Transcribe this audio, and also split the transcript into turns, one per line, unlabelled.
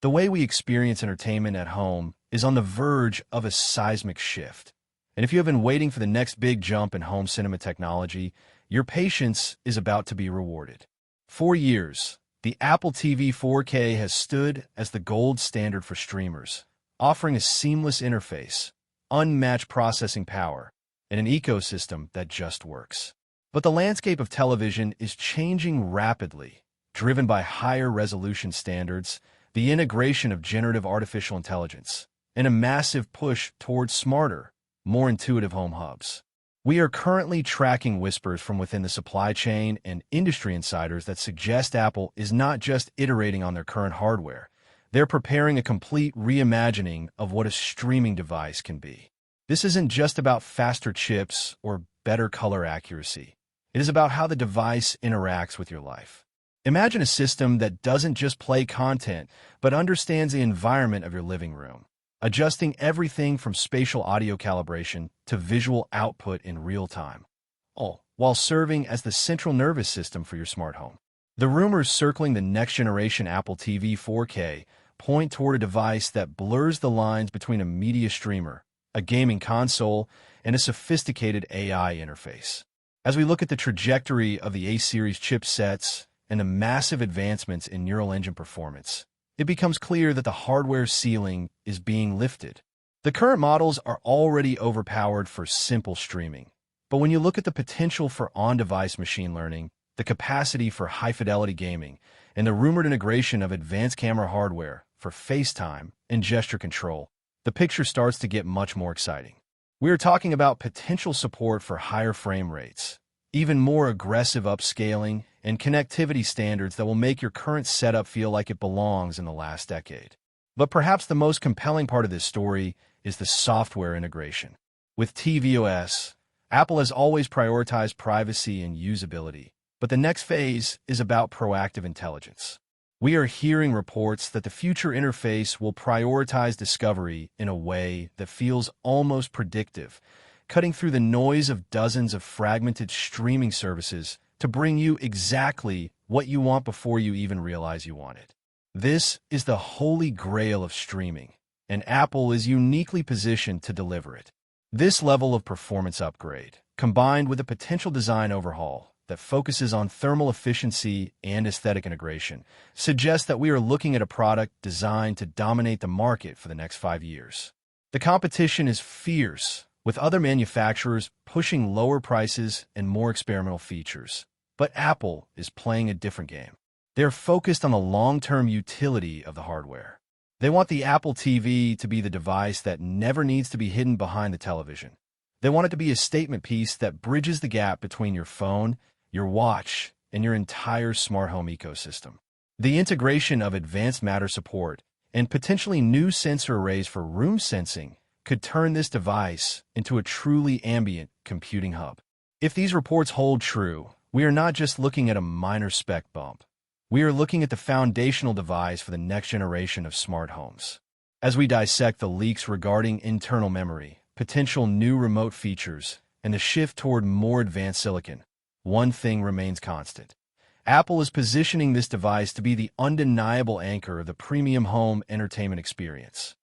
The way we experience entertainment at home is on the verge of a seismic shift. And if you have been waiting for the next big jump in home cinema technology, your patience is about to be rewarded. For years, the Apple TV 4K has stood as the gold standard for streamers, offering a seamless interface, unmatched processing power, and an ecosystem that just works. But the landscape of television is changing rapidly, driven by higher resolution standards, the integration of generative artificial intelligence, and a massive push towards smarter, more intuitive home hubs. We are currently tracking whispers from within the supply chain and industry insiders that suggest Apple is not just iterating on their current hardware, they're preparing a complete reimagining of what a streaming device can be. This isn't just about faster chips or better color accuracy. It is about how the device interacts with your life. Imagine a system that doesn't just play content, but understands the environment of your living room, adjusting everything from spatial audio calibration to visual output in real time, all while serving as the central nervous system for your smart home. The rumors circling the next-generation Apple TV 4K point toward a device that blurs the lines between a media streamer, a gaming console, and a sophisticated AI interface. As we look at the trajectory of the A-series chipsets and the massive advancements in neural engine performance, it becomes clear that the hardware ceiling is being lifted. The current models are already overpowered for simple streaming, but when you look at the potential for on-device machine learning, the capacity for high-fidelity gaming, and the rumored integration of advanced camera hardware for FaceTime and gesture control, the picture starts to get much more exciting. We are talking about potential support for higher frame rates, even more aggressive upscaling, and connectivity standards that will make your current setup feel like it belongs in the last decade. But perhaps the most compelling part of this story is the software integration. With tvOS, Apple has always prioritized privacy and usability, but the next phase is about proactive intelligence. We are hearing reports that the future interface will prioritize discovery in a way that feels almost predictive, cutting through the noise of dozens of fragmented streaming services to bring you exactly what you want before you even realize you want it. This is the holy grail of streaming, and Apple is uniquely positioned to deliver it. This level of performance upgrade, combined with a potential design overhaul that focuses on thermal efficiency and aesthetic integration, suggests that we are looking at a product designed to dominate the market for the next 5 years. The competition is fierce, with other manufacturers pushing lower prices and more experimental features. But Apple is playing a different game. They're focused on the long-term utility of the hardware. They want the Apple TV to be the device that never needs to be hidden behind the television. They want it to be a statement piece that bridges the gap between your phone, your watch, and your entire smart home ecosystem. The integration of advanced Matter support and potentially new sensor arrays for room sensing could turn this device into a truly ambient computing hub. If these reports hold true, we are not just looking at a minor spec bump. We are looking at the foundational device for the next generation of smart homes. As we dissect the leaks regarding internal memory, potential new remote features, and the shift toward more advanced silicon, one thing remains constant. Apple is positioning this device to be the undeniable anchor of the premium home entertainment experience.